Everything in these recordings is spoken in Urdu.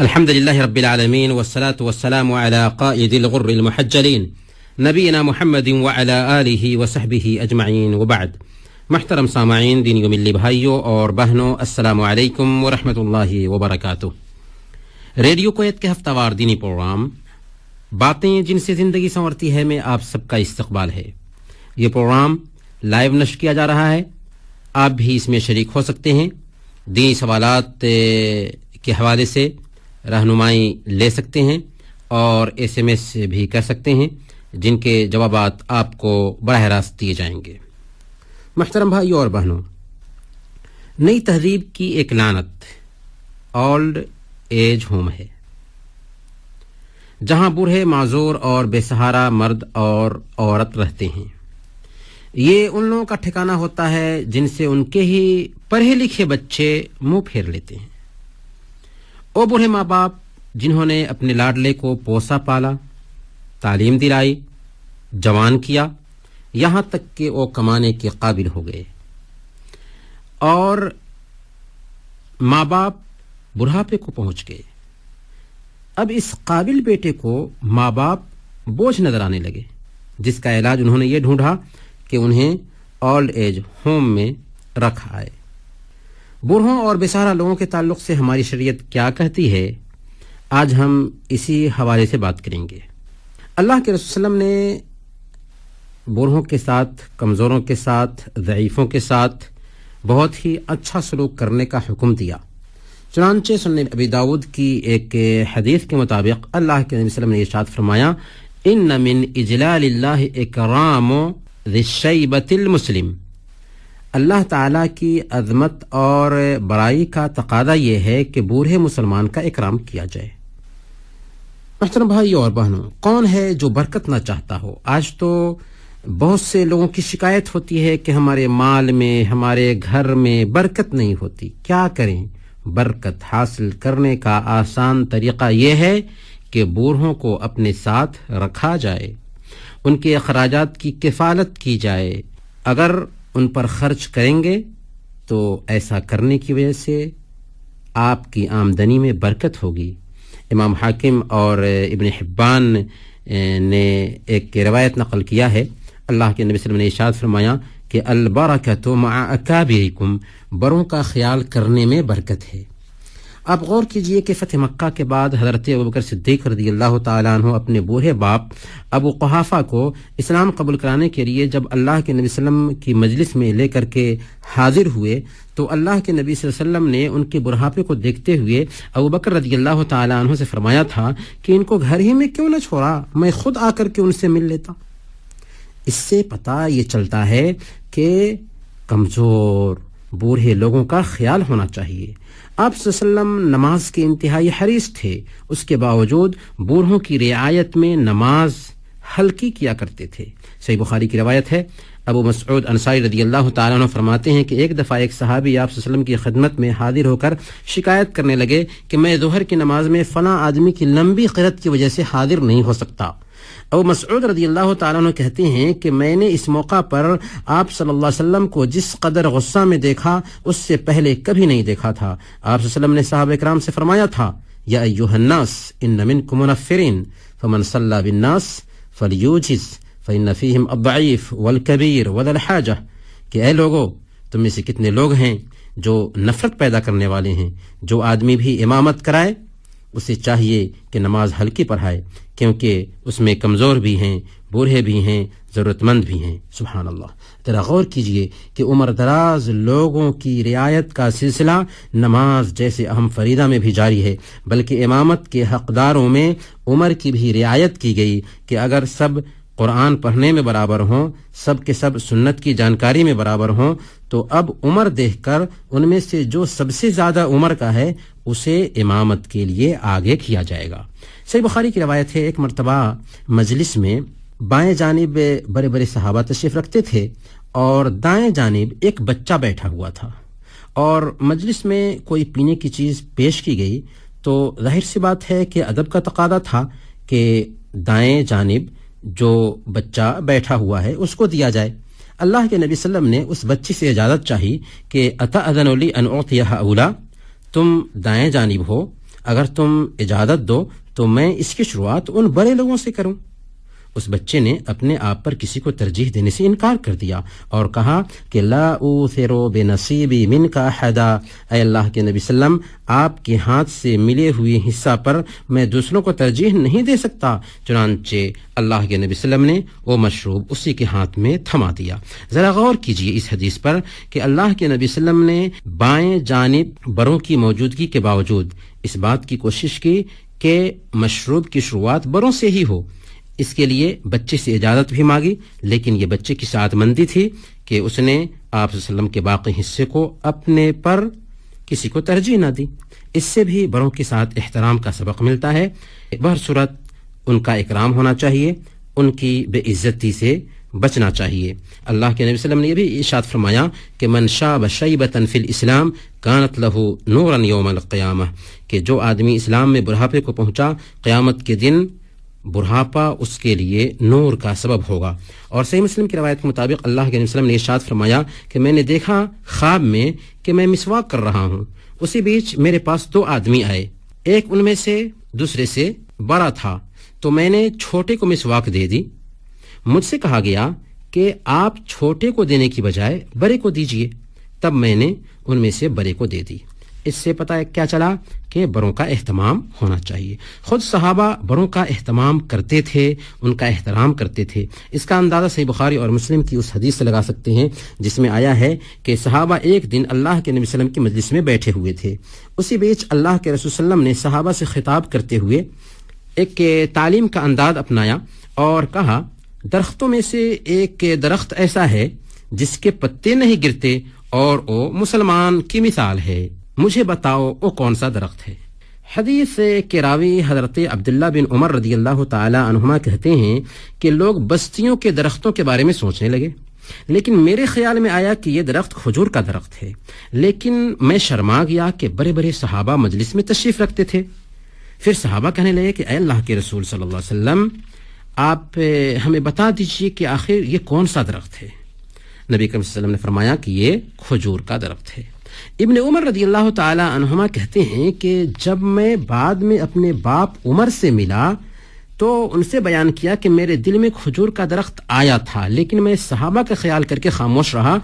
الحمد لله رب العالمين والصلاة والسلام على قائد الغر المحجلين نبينا محمد وعلى آله وصحبه أجمعين وبعد. محترم سامعین، دینی و ملی بھائیوں اور بہنوں، السلام علیکم ورحمۃ اللہ وبرکاتہ۔ ریڈیو کویت کے ہفتہ وار دینی پروگرام باتیں جن سے زندگی سنورتی ہے میں آپ سب کا استقبال ہے۔ یہ پروگرام لائیو نشر کیا جا رہا ہے، آپ بھی اس میں شریک ہو سکتے ہیں۔ دینی سوالات کے حوالے سے رہنمائی لے سکتے ہیں اور SMS بھی کر سکتے ہیں، جن کے جوابات آپ کو براہ راست دیے جائیں گے۔ محترم بھائیوں اور بہنوں، نئی تہذیب کی ایک لعنت اولڈ ایج ہوم ہے، جہاں بوڑھے، معذور اور بے سہارا مرد اور عورت رہتے ہیں۔ یہ ان لوگوں کا ٹھکانہ ہوتا ہے جن سے ان کے ہی پڑھے لکھے بچے منہ پھیر لیتے ہیں۔ وہ بوڑھے ماں باپ جنہوں نے اپنے لاڈلے کو پوسا پالا، تعلیم دلائی، جوان کیا، یہاں تک کہ وہ کمانے کے قابل ہو گئے، اور ماں باپ بڑھاپے کو پہنچ گئے۔ اب اس قابل بیٹے کو ماں باپ بوجھ نظر آنے لگے، جس کا علاج انہوں نے یہ ڈھونڈا کہ انہیں اولڈ ایج ہوم میں رکھا ہے۔ بوڑھوں اور بےسہارا لوگوں کے تعلق سے ہماری شریعت کیا کہتی ہے، آج ہم اسی حوالے سے بات کریں گے۔ اللہ کے رسول صلی اللہ علیہ وسلم نے بوڑھوں کے ساتھ، کمزوروں کے ساتھ، ضعیفوں کے ساتھ بہت ہی اچھا سلوک کرنے کا حکم دیا۔ چنانچہ سنن ابی داؤد کی ایک حدیث کے مطابق اللہ کے نبی صلی اللہ علیہ وسلم نے ارشاد فرمایا، ان من اجلال اللہ اکرام ذی الشیبۃ المسلم۔ اللہ تعالیٰ کی عظمت اور بڑائی کا تقاضا یہ ہے کہ بوڑھے مسلمان کا اکرام کیا جائے۔ محترم بھائیوں اور بہنوں، کون ہے جو برکت نہ چاہتا ہو؟ آج تو بہت سے لوگوں کی شکایت ہوتی ہے کہ ہمارے مال میں، ہمارے گھر میں برکت نہیں ہوتی۔ کیا کریں؟ برکت حاصل کرنے کا آسان طریقہ یہ ہے کہ بوڑھوں کو اپنے ساتھ رکھا جائے، ان کے اخراجات کی کفالت کی جائے۔ اگر ان پر خرچ کریں گے تو ایسا کرنے کی وجہ سے آپ کی آمدنی میں برکت ہوگی۔ امام حاکم اور ابن حبان نے ایک روایت نقل کیا ہے، اللہ کے نبی صلی اللہ علیہ وسلم نے ارشاد فرمایا کہ البرکۃ مع اکابرکم، بڑوں کا خیال کرنے میں برکت ہے۔ آپ غور کیجئے کہ فتح مکہ کے بعد حضرت ابوبکر صدیق رضی اللہ تعالیٰ عنہ اپنے بوڑھے باپ ابو قحافہ کو اسلام قبول کرانے کے لیے جب اللہ کے نبی صلی اللہ علیہ وسلم کی مجلس میں لے کر کے حاضر ہوئے تو اللہ کے نبی صلی اللہ علیہ وسلم نے ان کے بڑھاپے کو دیکھتے ہوئے ابوبکر رضی اللہ تعالیٰ عنہ سے فرمایا تھا کہ ان کو گھر ہی میں کیوں نہ چھوڑا، میں خود آ کر کے ان سے مل لیتا۔ اس سے پتہ یہ چلتا ہے کہ کمزور بوڑھے لوگوں کا خیال ہونا چاہیے۔ آپ صلی اللہ علیہ وسلم نماز کے انتہائی حریص تھے، اس کے باوجود بوڑھوں کی رعایت میں نماز ہلکی کیا کرتے تھے۔ صحیح بخاری کی روایت ہے، ابو مسعود انصاری رضی اللہ تعالیٰ عنہ فرماتے ہیں کہ ایک دفعہ ایک صحابی آپ صلی اللہ علیہ وسلم کی خدمت میں حاضر ہو کر شکایت کرنے لگے کہ میں ظہر کی نماز میں فلاں آدمی کی لمبی قرت کی وجہ سے حاضر نہیں ہو سکتا۔ ابو مسعود رضی اللہ تعالیٰ عنہ کہتے ہیں کہ میں نے اس موقع پر آپ صلی اللہ علیہ وسلم کو جس قدر غصہ میں دیکھا اس سے پہلے کبھی نہیں دیکھا تھا۔ آپ صلی اللہ علیہ وسلم نے صحابہ کرام سے فرمایا تھا، یا ایھا الناس ان منکم منفرین فمن صلی بالناس فلیوجز فإن فیہم الضعیف والکبیر وذا الحاجہ، کہ اے لوگوں، تم میں سے کتنے لوگ ہیں جو نفرت پیدا کرنے والے ہیں، جو آدمی بھی امامت کرائے اسے چاہیے کہ نماز ہلکی پڑھائے، کیونکہ اس میں کمزور بھی ہیں، بوڑھے بھی ہیں، ضرورت مند بھی ہیں۔ سبحان اللہ۔ ذرا غور کیجئے کہ عمر دراز لوگوں کی رعایت کا سلسلہ نماز جیسے اہم فریضہ میں بھی جاری ہے، بلکہ امامت کے حقداروں میں عمر کی بھی رعایت کی گئی کہ اگر سب قرآن پڑھنے میں برابر ہوں، سب کے سب سنت کی جانکاری میں برابر ہوں، تو اب عمر دیکھ کر ان میں سے جو سب سے زیادہ عمر کا ہے اسے امامت کے لیے آگے کیا جائے گا۔ صحیح بخاری کی روایت ہے، ایک مرتبہ مجلس میں بائیں جانب بڑے بڑے صحابہ تشریف رکھتے تھے اور دائیں جانب ایک بچہ بیٹھا ہوا تھا، اور مجلس میں کوئی پینے کی چیز پیش کی گئی تو ظاہر سی بات ہے کہ ادب کا تقاضا تھا کہ دائیں جانب جو بچہ بیٹھا ہوا ہے اس کو دیا جائے۔ اللہ کے نبی صلی اللہ علیہ وسلم نے اس بچی سے اجازت چاہی کہ اتأذن لی ان اعطیہ اولا، تم دائیں جانب ہو اگر تم اجازت دو تو میں اس کی شروعات ان بڑے لوگوں سے کروں۔ اس بچے نے اپنے آپ پر کسی کو ترجیح دینے سے انکار کر دیا اور کہا کہ لا اوثر بنصیبی منک احدا، اے اللہ کے نبی صلی اللہ علیہ وسلم، آپ کے ہاتھ سے ملے ہوئے حصہ پر میں دوسروں کو ترجیح نہیں دے سکتا۔ چنانچہ اللہ کے نبی صلی اللہ علیہ وسلم نے وہ مشروب اسی کے ہاتھ میں تھما دیا۔ ذرا غور کیجئے اس حدیث پر کہ اللہ کے نبی صلی اللہ علیہ وسلم نے بائیں جانب بروں کی موجودگی کے باوجود اس بات کی کوشش کی کہ مشروب کی شروعات بروں سے ہی ہو۔ اس کے لیے بچے سے اجازت بھی مانگی، لیکن یہ بچے کی سعادت مندی تھی کہ اس نے آپ صلی اللہ علیہ وسلم کے باقی حصے کو اپنے پر کسی کو ترجیح نہ دی۔ اس سے بھی بڑوں کے ساتھ احترام کا سبق ملتا ہے۔ بہر صورت ان کا اکرام ہونا چاہیے، ان کی بے عزتی سے بچنا چاہیے۔ اللہ کے نبی صلی اللہ علیہ وسلم نے یہ بھی ارشاد فرمایا کہ من شاب شیبۃ فی الاسلام کانت لہ نورا یوم القیامہ، کہ جو آدمی اسلام میں بڑھاپے کو پہنچا، قیامت کے دن بڑھاپا اس کے لیے نور کا سبب ہوگا۔ اور صحیح مسلم کی روایت کے مطابق اللہ کے نبی صلی اللہ علیہ وسلم نے ارشاد فرمایا کہ میں نے دیکھا خواب میں کہ میں مسواک کر رہا ہوں، اسی بیچ میرے پاس 2 آدمی آئے، ایک ان میں سے دوسرے سے بڑا تھا، تو میں نے چھوٹے کو مسواک دے دی۔ مجھ سے کہا گیا کہ آپ چھوٹے کو دینے کی بجائے بڑے کو دیجئے، تب میں نے ان میں سے بڑے کو دے دی۔ اس سے پتہ کیا چلا کہ بڑوں کا اہتمام ہونا چاہیے۔ خود صحابہ بڑوں کا اہتمام کرتے تھے، ان کا احترام کرتے تھے۔ اس کا اندازہ صحیح بخاری اور مسلم کی اس حدیث سے لگا سکتے ہیں جس میں آیا ہے کہ صحابہ ایک دن اللہ کے نبی صلی اللہ علیہ وسلم کی مجلس میں بیٹھے ہوئے تھے۔ اسی بیچ اللہ کے رسول صلی اللہ علیہ وسلم نے صحابہ سے خطاب کرتے ہوئے ایک تعلیم کا انداز اپنایا اور کہا، درختوں میں سے ایک درخت ایسا ہے جس کے پتے نہیں گرتے اور وہ مسلمان کی مثال ہے، مجھے بتاؤ وہ کون سا درخت ہے۔ حدیث کے راوی حضرت عبداللہ بن عمر رضی اللہ تعالی عنہما کہتے ہیں کہ لوگ بستیوں کے درختوں کے بارے میں سوچنے لگے، لیکن میرے خیال میں آیا کہ یہ درخت کھجور کا درخت ہے، لیکن میں شرما گیا کہ بڑے بڑے صحابہ مجلس میں تشریف رکھتے تھے۔ پھر صحابہ کہنے لگے کہ اے اللہ کے رسول صلی اللہ علیہ وسلم، آپ ہمیں بتا دیجئے کہ آخر یہ کون سا درخت ہے۔ نبی کریم صلی اللہ علیہ وسلم نے فرمایا کہ یہ کھجور کا درخت ہے۔ ابن عمر رضی اللہ تعالی عنہما کہتے ہیں کہ جب میں بعد میں اپنے باپ عمر سے ملا تو ان سے بیان کیا کہ میرے دل میں کھجور کا درخت آیا تھا، لیکن میں صحابہ کا خیال کر کے خاموش رہا۔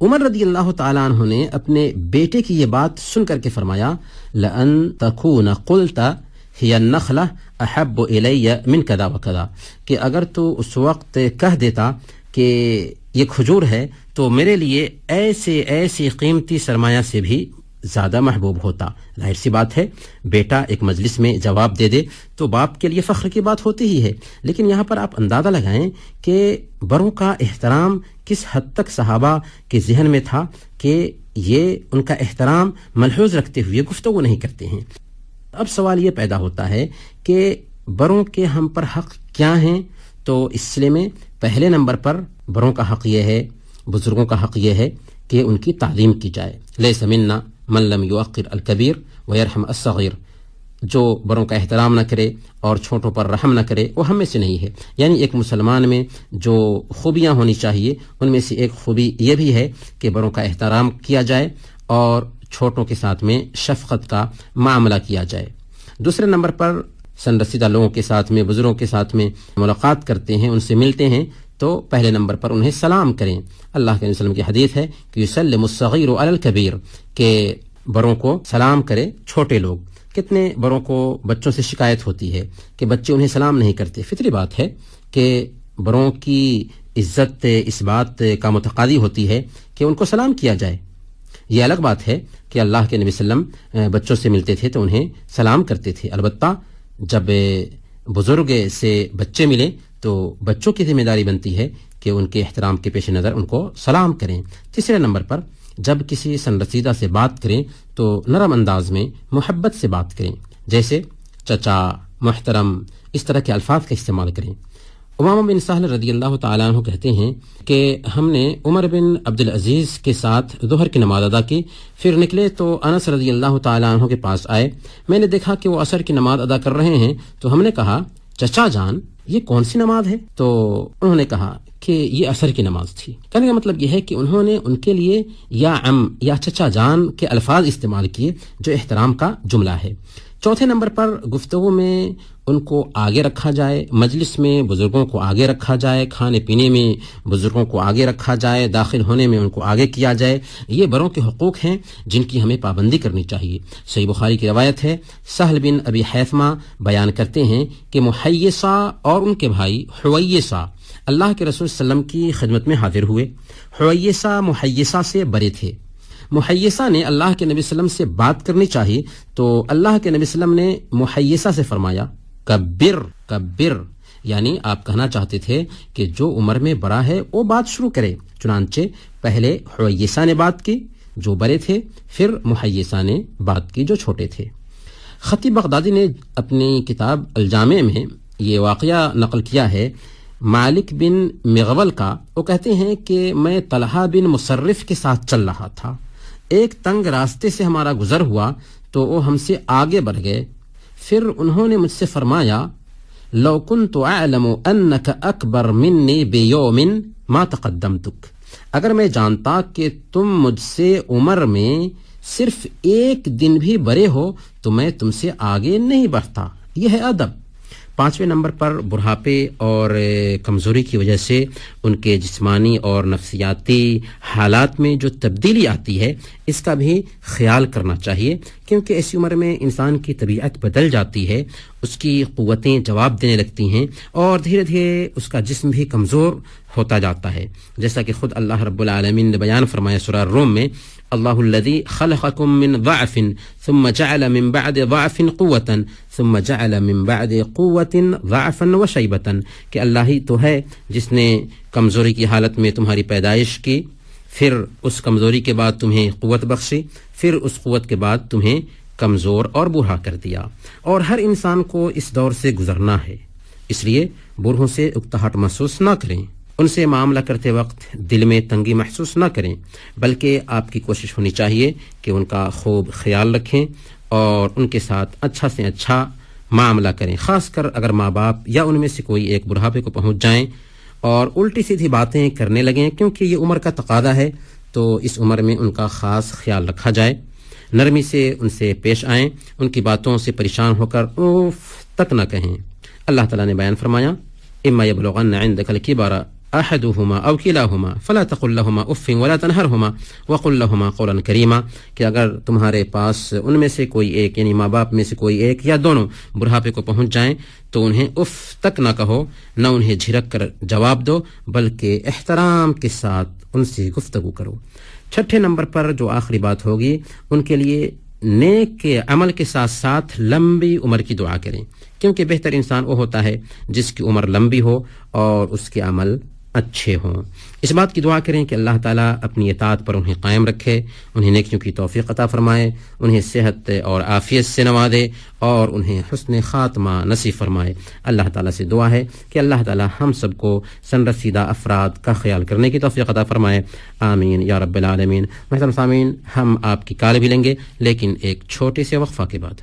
عمر رضی اللہ تعالی عنہ نے اپنے بیٹے کی یہ بات سن کر کے فرمایا، لَأَن تَكُونَ قُلْتَ ہی النخلہ احب الی من کذا وکذا، کہ اگر تو اس وقت کہہ دیتا کہ یہ کھجور ہے تو میرے لیے ایسی قیمتی سرمایہ سے بھی زیادہ محبوب ہوتا۔ ظاہر سی بات ہے، بیٹا ایک مجلس میں جواب دے دے تو باپ کے لیے فخر کی بات ہوتی ہی ہے، لیکن یہاں پر آپ اندازہ لگائیں کہ بڑوں کا احترام کس حد تک صحابہ کے ذہن میں تھا کہ یہ ان کا احترام ملحوظ رکھتے ہوئے گفتگو نہیں کرتے ہیں۔ اب سوال یہ پیدا ہوتا ہے کہ بڑوں کے ہم پر حق کیا ہیں؟ تو اس سلسلے میں پہلے نمبر پر بڑوں کا حق یہ ہے، بزرگوں کا حق یہ ہے کہ ان کی تعلیم کی جائے۔ لیس منا من لم یوقر الکبیر ویرحم الصغیر، جو بڑوں کا احترام نہ کرے اور چھوٹوں پر رحم نہ کرے وہ ہم میں سے نہیں ہے۔ یعنی ایک مسلمان میں جو خوبیاں ہونی چاہیے ان میں سے ایک خوبی یہ بھی ہے کہ بڑوں کا احترام کیا جائے اور چھوٹوں کے ساتھ میں شفقت کا معاملہ کیا جائے۔ دوسرے نمبر پر سن رسیدہ لوگوں کے ساتھ میں، بزرگوں کے ساتھ میں ملاقات کرتے ہیں، ان سے ملتے ہیں تو پہلے نمبر پر انہیں سلام کریں۔ اللہ کے نبی صلی اللہ علیہ وسلم کی حدیث ہے کہ یسلم الصغیر علی الکبیر، کہ بڑوں کو سلام کرے چھوٹے لوگ۔ کتنے بڑوں کو بچوں سے شکایت ہوتی ہے کہ بچے انہیں سلام نہیں کرتے۔ فطری بات ہے کہ بڑوں کی عزت اس بات کا متقاضی ہوتی ہے کہ ان کو سلام کیا جائے۔ یہ الگ بات ہے کہ اللہ کے نبی صلی اللہ علیہ وسلم بچوں سے ملتے تھے تو انہیں سلام کرتے تھے، البتہ جب بزرگ سے بچے ملے تو بچوں کی ذمہ داری بنتی ہے کہ ان کے احترام کے پیش نظر ان کو سلام کریں۔ تیسرے نمبر پر جب کسی سن رسیدہ سے بات کریں تو نرم انداز میں محبت سے بات کریں، جیسے چچا، محترم، اس طرح کے الفاظ کا استعمال کریں۔ امامہ بن سہل رضی اللہ تعالیٰ عنہ کہتے ہیں کہ ہم نے عمر بن عبدالعزیز کے ساتھ ظہر کی نماز ادا کی، پھر نکلے تو انس رضی اللہ تعالیٰ عنہ کے پاس آئے۔ میں نے دیکھا کہ وہ عصر کی نماز ادا کر رہے ہیں تو ہم نے کہا، چچا جان یہ کون سی نماز ہے؟ تو انہوں نے کہا کہ یہ عصر کی نماز تھی۔ کہنے کا مطلب یہ ہے کہ انہوں نے ان کے لیے یا یا چچا جان کے الفاظ استعمال کیے جو احترام کا جملہ ہے۔ چوتھے نمبر پر گفتگو میں ان کو آگے رکھا جائے، مجلس میں بزرگوں کو آگے رکھا جائے، کھانے پینے میں بزرگوں کو آگے رکھا جائے، داخل ہونے میں ان کو آگے کیا جائے. یہ بڑوں کے حقوق ہیں جن کی ہمیں پابندی کرنی چاہیے. صحیح بخاری کی روایت ہے، سہل بن ابی حیثمہ بیان کرتے ہیں کہ محیصہ اور ان کے بھائی حویصہ اللہ کے رسول صلی اللہ علیہ وسلم کی خدمت میں حاضر ہوئے. حویصہ محیصہ سے بڑے تھے. محیصہ نے اللہ کے نبی صلی اللہ علیہ وسلم سے بات کرنی چاہی تو اللہ کے نبی صلی اللہ علیہ وسلم نے محیصہ سے فرمایا کبر کبر، یعنی آپ کہنا چاہتے تھے کہ جو عمر میں بڑا ہے وہ بات شروع کرے. چنانچہ پہلے حویصہ نے بات کی جو بڑے تھے، پھر محیصہ نے بات کی جو چھوٹے تھے. خطیب بغدادی نے اپنی کتاب الجامع میں یہ واقعہ نقل کیا ہے مالک بن مغول کا. وہ کہتے ہیں کہ میں طلحہ بن مصرف کے ساتھ چل رہا تھا، ایک تنگ راستے سے ہمارا گزر ہوا تو وہ ہم سے آگے بڑھ گئے. پھر انہوں نے مجھ سے فرمایا لو كنت اعلم انك اکبر منی بیوم ما تقدمتک، اگر میں جانتا کہ تم مجھ سے عمر میں صرف ایک دن بھی بڑے ہو تو میں تم سے آگے نہیں بڑھتا. یہ ہے ادب. پانچویں نمبر پر بڑھاپے اور کمزوری کی وجہ سے ان کے جسمانی اور نفسیاتی حالات میں جو تبدیلی آتی ہے اس کا بھی خیال کرنا چاہیے، کیونکہ ایسی عمر میں انسان کی طبیعت بدل جاتی ہے، اس کی قوتیں جواب دینے لگتی ہیں اور دھیرے دھیرے اس کا جسم بھی کمزور ہوتا جاتا ہے. جیسا کہ خود اللہ رب العالمین نے بیان فرمایا سورہ الروم میں، اللہ الذی خلقکم من ضعف ثم جعل من بعد ضعف قوة ثم جعل من بعد قوة ضعفا وشیبة، کہ اللہ ہی تو ہے جس نے کمزوری کی حالت میں تمہاری پیدائش کی، پھر اس کمزوری کے بعد تمہیں قوت بخشی، پھر اس قوت کے بعد تمہیں کمزور اور بوڑھا کر دیا. اور ہر انسان کو اس دور سے گزرنا ہے، اس لیے بوڑھوں سے اکتاہٹ محسوس نہ کریں، ان سے معاملہ کرتے وقت دل میں تنگی محسوس نہ کریں، بلکہ آپ کی کوشش ہونی چاہیے کہ ان کا خوب خیال رکھیں اور ان کے ساتھ اچھا سے اچھا معاملہ کریں. خاص کر اگر ماں باپ یا ان میں سے کوئی ایک بڑھاپے کو پہنچ جائیں اور الٹی سیدھی باتیں کرنے لگیں، کیونکہ یہ عمر کا تقاضا ہے، تو اس عمر میں ان کا خاص خیال رکھا جائے. نرمی سے ان سے پیش آئیں، ان کی باتوں سے پریشان ہو کر اوف تک نہ کہیں. اللہ تعالیٰ نے بیان فرمایا اما یبلغن عندک الکبر احدهما او کلاهما فلا تقل لهما اف ولا تنهرهما وقل لهما قولا کریما، کہ اگر تمہارے پاس ان میں سے کوئی ایک یعنی ماں باپ میں سے کوئی ایک یا دونوں بڑھاپے کو پہنچ جائیں تو انہیں اف تک نہ کہو، نہ انہیں جھڑک کر جواب دو، بلکہ احترام کے ساتھ ان سے گفتگو کرو. چھٹے نمبر پر جو آخری بات ہوگی، ان کے لیے نیک کے عمل کے ساتھ ساتھ لمبی عمر کی دعا کریں، کیونکہ بہتر انسان وہ ہوتا ہے جس کی عمر لمبی ہو اور اس کے عمل اچھے ہوں. اس بات کی دعا کریں کہ اللہ تعالیٰ اپنی اطاعت پر انہیں قائم رکھے، انہیں نیکیوں کی توفیق عطا فرمائے، انہیں صحت اور عافیت سے نوازے اور انہیں حسن خاتمہ نصیب فرمائے. اللہ تعالیٰ سے دعا ہے کہ اللہ تعالیٰ ہم سب کو سنرسیدہ افراد کا خیال کرنے کی توفیق عطا فرمائے. آمین یا رب العالمین. محترم سامعین، ہم آپ کی کال بھی لیں گے لیکن ایک چھوٹے سے وقفہ کے بعد.